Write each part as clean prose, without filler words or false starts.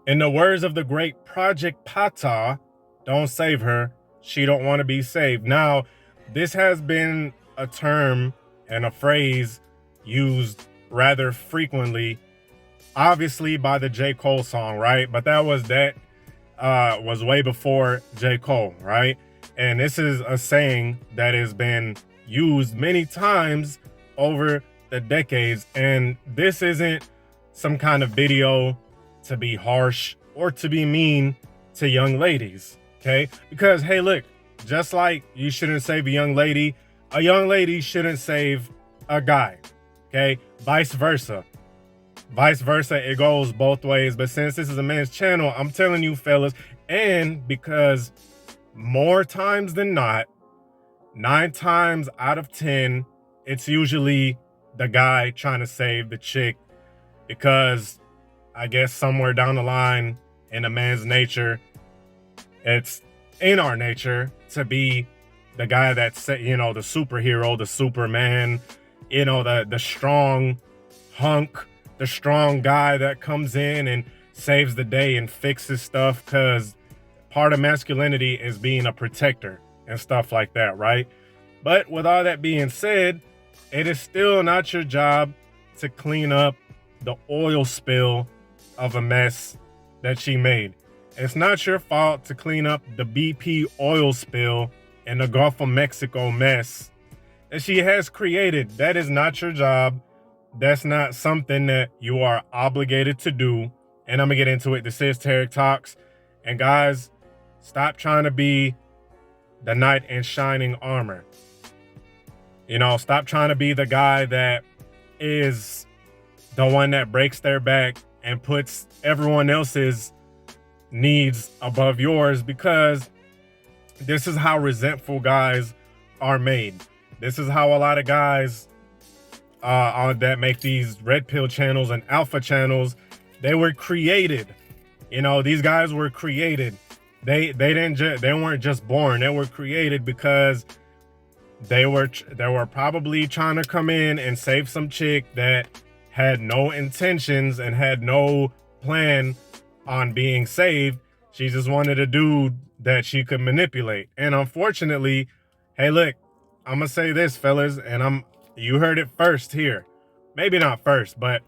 In the words of the great Project Pata, don't save her. She don't want to be saved. Now, this has been a term and a phrase used rather frequently, obviously by the J. Cole song, right? But that was way before J. Cole, right? And this is a saying that has been used many times over the decades. And this isn't some kind of video to be harsh or to be mean to young ladies, okay? Because, hey, look, just like you shouldn't save a young lady shouldn't save a guy, okay? Vice versa. Vice versa, it goes both ways. But since this is a man's channel, I'm telling you, fellas, and because more times than not, 9 times out of 10, it's usually the guy trying to save the chick, because I guess somewhere down the line in a man's nature, it's in our nature to be the guy that's, you know, the superhero, the Superman, you know, the strong hunk, the strong guy that comes in and saves the day and fixes stuff, because part of masculinity is being a protector and stuff like that, right? But with all that being said, it is still not your job to clean up the oil spill of a mess that she made. It's not your fault to clean up the BP oil spill and the Gulf of Mexico mess that she has created. That is not your job. That's not something that you are obligated to do. And I'm gonna get into it. This is Tarek Talks. And guys, stop trying to be the knight in shining armor. You know, stop trying to be the guy that is the one that breaks their back and puts everyone else's needs above yours, because this is how resentful guys are made. This is how a lot of guys that make these red pill channels and alpha channels, they were created. You know, these guys were created. They weren't just born. They were created because they were probably trying to come in and save some chick that had no intentions and had no plan on being saved. She just wanted a dude that she could manipulate. And unfortunately, hey, look, I'm gonna say this, fellas, and you heard it first here. Maybe not first, but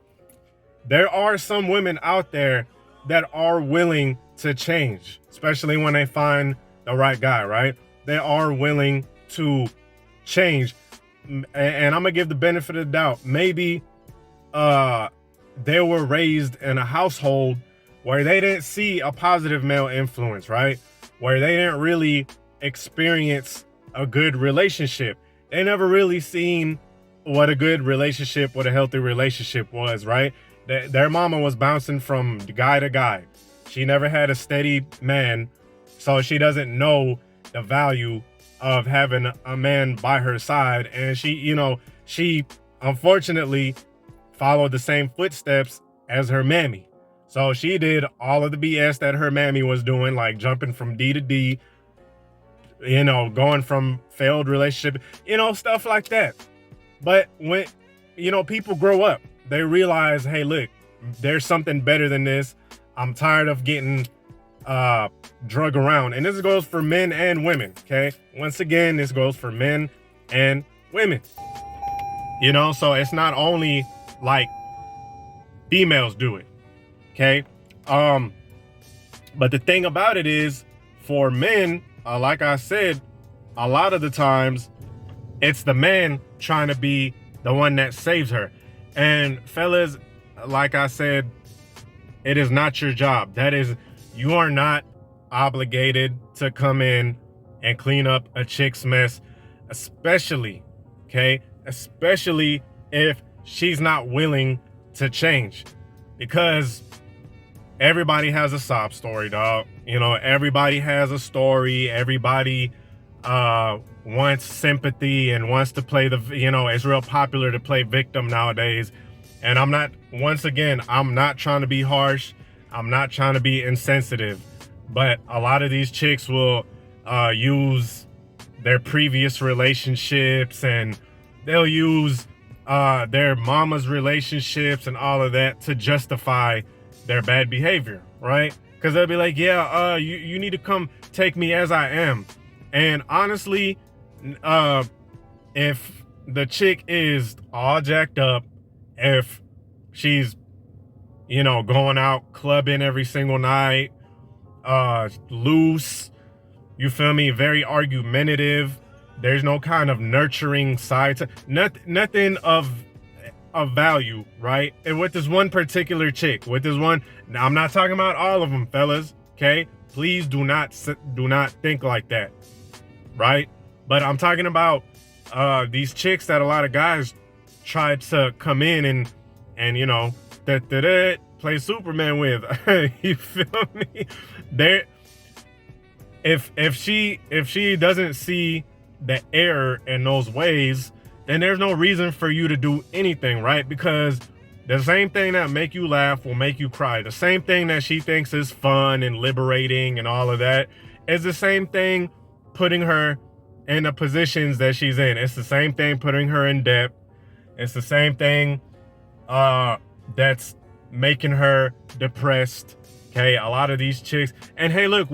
there are some women out there that are willing to change, especially when they find the right guy, right? They are willing to change. And I'm gonna give the benefit of the doubt. Maybe they were raised in a household where they didn't see a positive male influence, right? Where they didn't really experience a good relationship. They never really seen what a good relationship, what a healthy relationship was, right? Their mama was bouncing from guy to guy. She never had a steady man, so she doesn't know the value of having a man by her side. And she unfortunately followed the same footsteps as her mammy. So she did all of the BS that her mammy was doing, like jumping from D to D, you know, going from failed relationship, you know, stuff like that. But when, you know, people grow up, they realize, hey, look, there's something better than this. I'm tired of getting drug around. And this goes for men and women, okay? Once again, this goes for men and women. You know, so it's not only like females do it, okay? But the thing about it is, for men, like I said, a lot of the times, it's the man trying to be the one that saves her. And fellas, like I said, it is not your job. That is, you are not obligated to come in and clean up a chick's mess, especially, okay? Especially if she's not willing to change, because everybody has a sob story, dog. You know, everybody has a story. Everybody wants sympathy and wants to play the, you know, it's real popular to play victim nowadays. And I'm not trying to be harsh. I'm not trying to be insensitive, but a lot of these chicks will use their previous relationships, and they'll use their mama's relationships and all of that to justify their bad behavior, right? Because they'll be like, yeah, you need to come take me as I am. And honestly, if the chick is all jacked up, if she's, going out clubbing every single night, loose, you feel me, very argumentative, there's no kind of nurturing side to nothing of value, right? And with this one particular chick, now I'm not talking about all of them, fellas, okay? Please do not think like that, right? But I'm talking about these chicks that a lot of guys tried to come in and play Superman with. You feel me? If she doesn't see the error in those ways, then there's no reason for you to do anything, right? Because the same thing that make you laugh will make you cry. The same thing that she thinks is fun and liberating and all of that is the same thing putting her in the positions that she's in. It's the same thing putting her in debt. It's the same thing that's making her depressed. Okay, a lot of these chicks, and hey, look,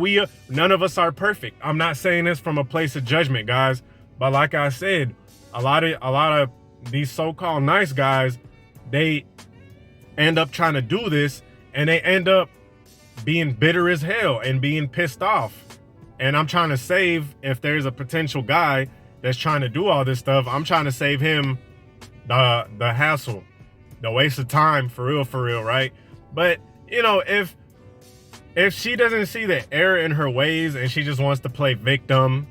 none of us are perfect. I'm not saying this from a place of judgment, guys, but like I said, a lot of these so-called nice guys, they end up trying to do this, and they end up being bitter as hell and being pissed off. And I'm trying to save, if there's a potential guy that's trying to do all this stuff, I'm trying to save him the hassle, the waste of time, for real, right? But if she doesn't see the error in her ways and she just wants to play victim,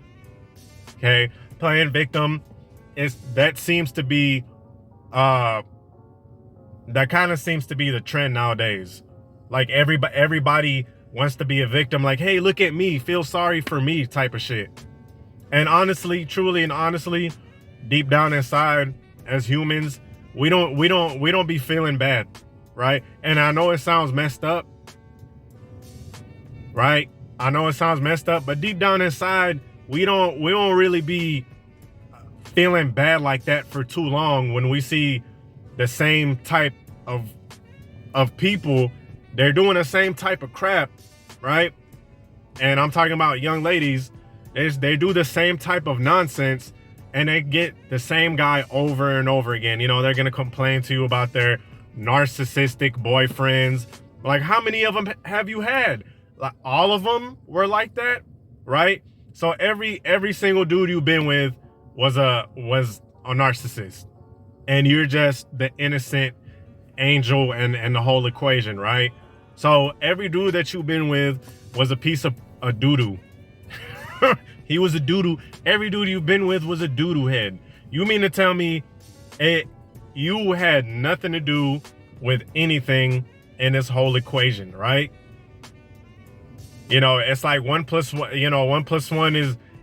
okay, playing victim, that seems to be that kind of seems to be the trend nowadays. Like everybody wants to be a victim, like, hey, look at me, feel sorry for me type of shit. And honestly, truly and honestly, deep down inside, as humans, we don't be feeling bad, right? And I know it sounds messed up, right? I know it sounds messed up, but deep down inside, we don't really be feeling bad like that for too long when we see the same type of people. They're doing the same type of crap, right? And I'm talking about young ladies. They do the same type of nonsense, and they get the same guy over and over again. They're gonna complain to you about their narcissistic boyfriends. Like, how many of them have you had? Like, all of them were like that, right? So every single dude you've been with was a narcissist, and you're just the innocent angel and the whole equation, right? So every dude that you've been with was a piece of a doo-doo. He was a doo-doo. Every dude you've been with was a doo-doo head. You mean to tell me you had nothing to do with anything in this whole equation, right? It's like 1 + 1, 1 + 1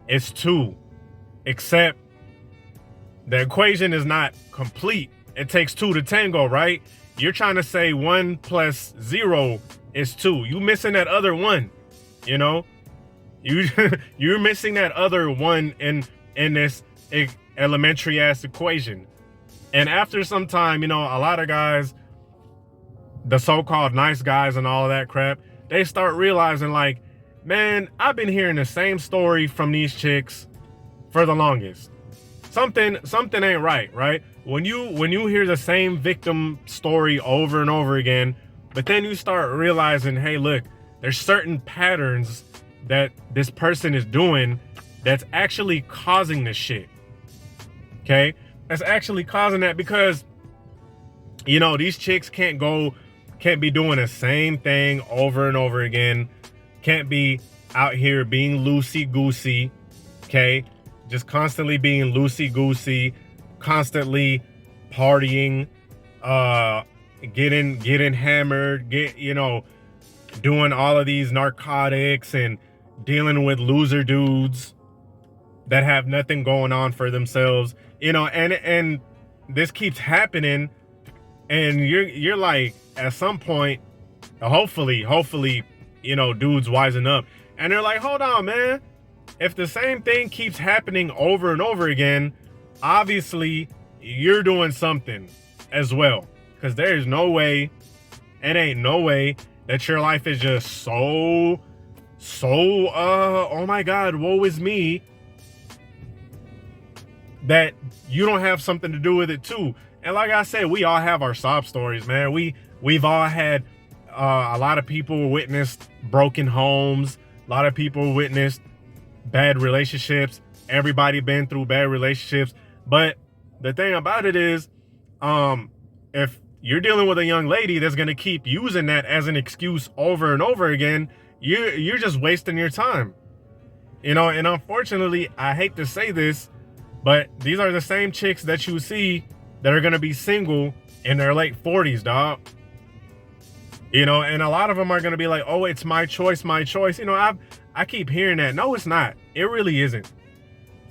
is 2, except the equation is not complete. It takes 2 to tango, right? You're trying to say 1 + 0 is 2. You missing that other 1, you're missing that other 1 in this elementary ass equation. And after some time, a lot of guys, the so-called nice guys and all of that crap, they start realizing, like, man, I've been hearing the same story from these chicks for the longest. Something ain't right? When you hear the same victim story over and over again, but then you start realizing, hey, look, there's certain patterns that this person is doing that's actually causing this shit. Okay? That's actually causing that, because these chicks can't be doing the same thing over and over again. Can't be out here being loosey-goosey, okay? Just constantly being loosey-goosey, constantly partying, getting hammered, doing all of these narcotics and dealing with loser dudes that have nothing going on for themselves, and this keeps happening, and you're like, at some point, hopefully, dudes wisen up, and they're like, hold on, man. If the same thing keeps happening over and over again, obviously you're doing something as well, because there's no way It ain't no way that your life is just so oh my God, woe is me, that you don't have something to do with it too. And like I said, we all have our sob stories, man. We've all had a lot of people witnessed broken homes. A lot of people witnessed bad relationships. Everybody been through bad relationships. But the thing about it is, if you're dealing with a young lady that's gonna keep using that as an excuse over and over again, you're just wasting your time. You know, and unfortunately, I hate to say this, but these are the same chicks that you see that are gonna be single in their late 40s, dog. You know, and a lot of them are gonna be like, oh, it's my choice, my choice. You know, I keep hearing that. No, it's not. It really isn't.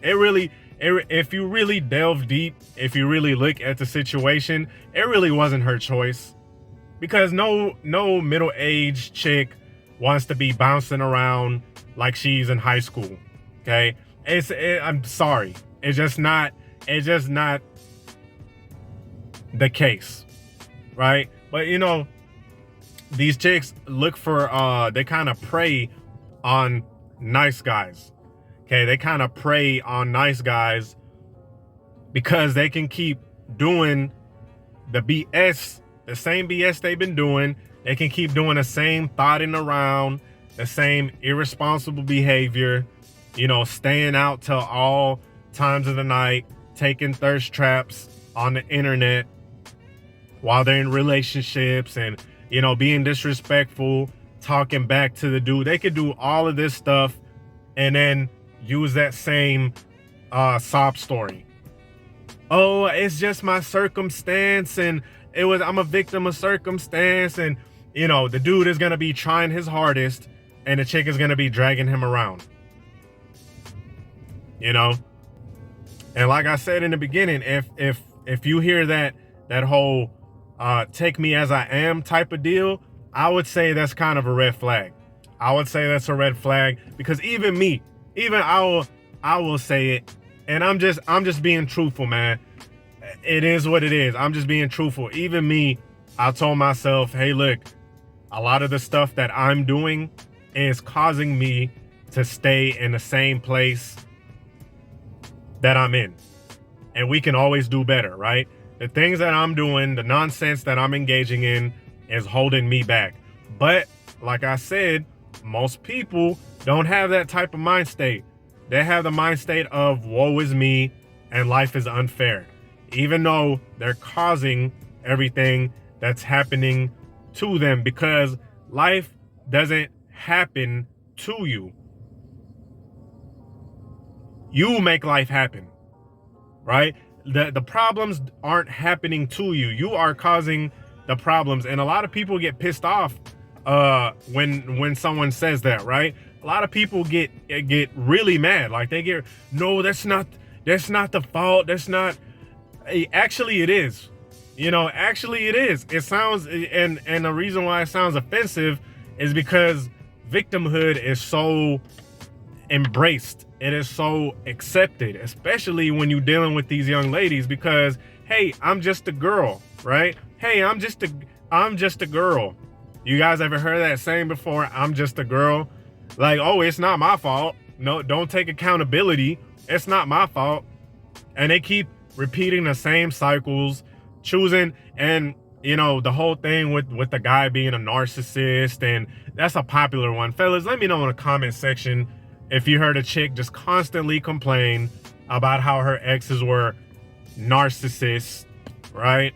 If you really delve deep, if you really look at the situation, it really wasn't her choice. Because no middle-aged chick wants to be bouncing around like she's in high school. Okay? I'm sorry. It's just not the case. Right? But you know, these chicks look for they kind of prey on nice guys. Okay, they kind of prey on nice guys because they can keep doing the BS, the same BS they've been doing. They can keep doing the same thotting around, the same irresponsible behavior, you know, staying out till all times of the night, taking thirst traps on the internet while they're in relationships, and, you know, being disrespectful, talking back to the dude. They could do all of this stuff and then use that same sob story. Oh, it's just my circumstance, and I'm a victim of circumstance, and you know, the dude is gonna be trying his hardest and the chick is gonna be dragging him around. You know? And like I said in the beginning, if you hear that whole take me as I am type of deal, I would say that's kind of a red flag. I would say that's a red flag, because even me, I will say it, and I'm just being truthful, man. It is what it is. I'm just being truthful. Even me, I told myself, hey, look, a lot of the stuff that I'm doing is causing me to stay in the same place that I'm in. And we can always do better, right? The things that I'm doing, the nonsense that I'm engaging in is holding me back. But like I said, most people don't have that type of mind state. They have the mind state of woe is me and life is unfair, even though they're causing everything that's happening to them, because life doesn't happen to you. You make life happen, right? The problems aren't happening to you. You are causing the problems. And a lot of people get pissed off when someone says that, right? A lot of people get really mad. Like they get, no, that's not the fault. That's not. Actually, it is. You know, actually it is. It sounds, and the reason why it sounds offensive is because victimhood is so embraced. It is so accepted, especially when you're dealing with these young ladies, because, hey, I'm just a girl, right? Hey, I'm just a girl. You guys ever heard that saying before? I'm just a girl. Like, oh, it's not my fault. No, don't take accountability. It's not my fault. And they keep repeating the same cycles, choosing, and you know, the whole thing with the guy being a narcissist, and that's a popular one. Fellas, let me know in the comment section if you heard a chick just constantly complain about how her exes were narcissists, right?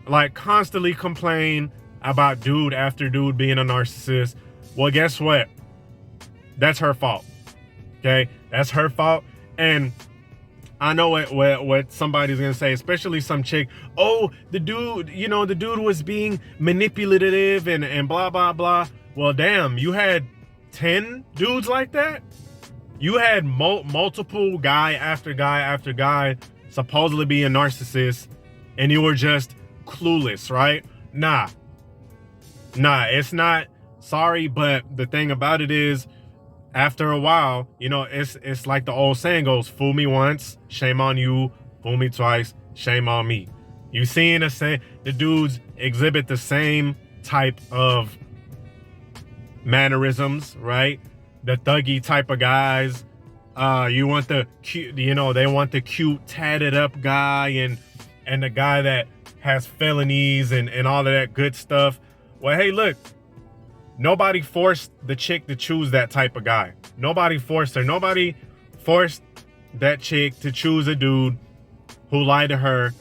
Like constantly complain about dude after dude being a narcissist. Well, guess what? That's her fault. Okay, that's her fault. And I know what somebody's gonna say, especially some chick. Oh, the dude, you know, the dude was being manipulative and blah blah blah. Well, damn, you had 10 dudes like that. You had multiple guy after guy after guy supposedly being narcissists, and you were just clueless, right? Nah, it's not. Sorry, but the thing about it is, after a while, you know, it's like the old saying goes, fool me once, shame on you. Fool me twice, shame on me. You seeing the dudes exhibit the same type of mannerisms, right? The thuggy type of guys. You want the cute, they want the cute tatted up guy and the guy that has felonies and all of that good stuff. Well, hey, look, nobody forced the chick to choose that type of guy. Nobody forced her. Nobody forced that chick to choose a dude who lied to her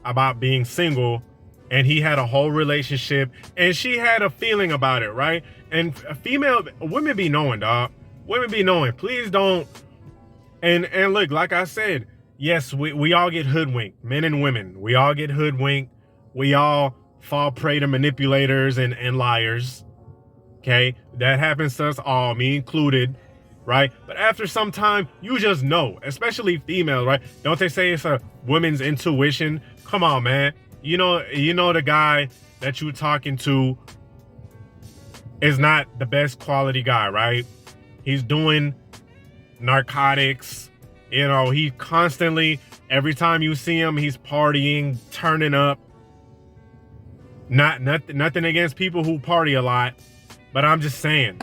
about being single, and he had a whole relationship and she had a feeling about it, right? And women be knowing, dog. Women be knowing. Please don't. And look, like I said, yes, we all get hoodwinked, men and women. We all get hoodwinked. We all fall prey to manipulators and liars. Okay, that happens to us all, me included, right? But after some time, you just know, especially females, right? Don't they say it's a woman's intuition? Come on, man. You know the guy that you're talking to is not the best quality guy, right? He's doing narcotics. He constantly, every time you see him, he's partying, turning up. Nothing against people who party a lot. But I'm just saying,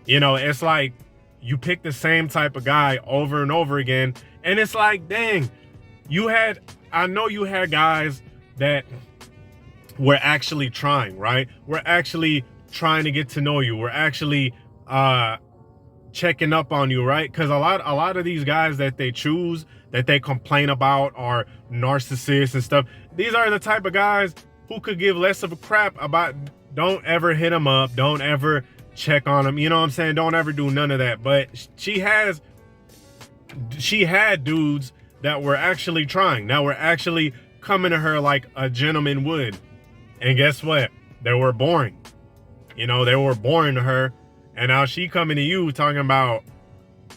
it's like you pick the same type of guy over and over again. And it's like, dang, I know you had guys that were actually trying, right? We're actually trying to get to know you. We're actually checking up on you, right? Because a lot of these guys that they choose, that they complain about, are narcissists and stuff. These are the type of guys who could give less of a crap about. Don't ever hit them up. Don't ever check on them. You know what I'm saying? Don't ever do none of that. But she had dudes that were actually trying, that were actually coming to her like a gentleman would. And guess what? They were boring. They were boring to her. And now she coming to you talking about,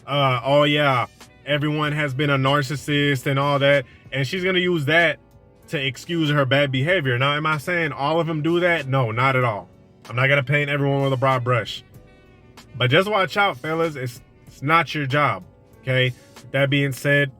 oh yeah, everyone has been a narcissist and all that. And she's going to use that to excuse her bad behavior. Now, am I saying all of them do that? No, not at all. I'm not going to paint everyone with a broad brush. But just watch out, fellas. It's not your job. Okay? With that being said,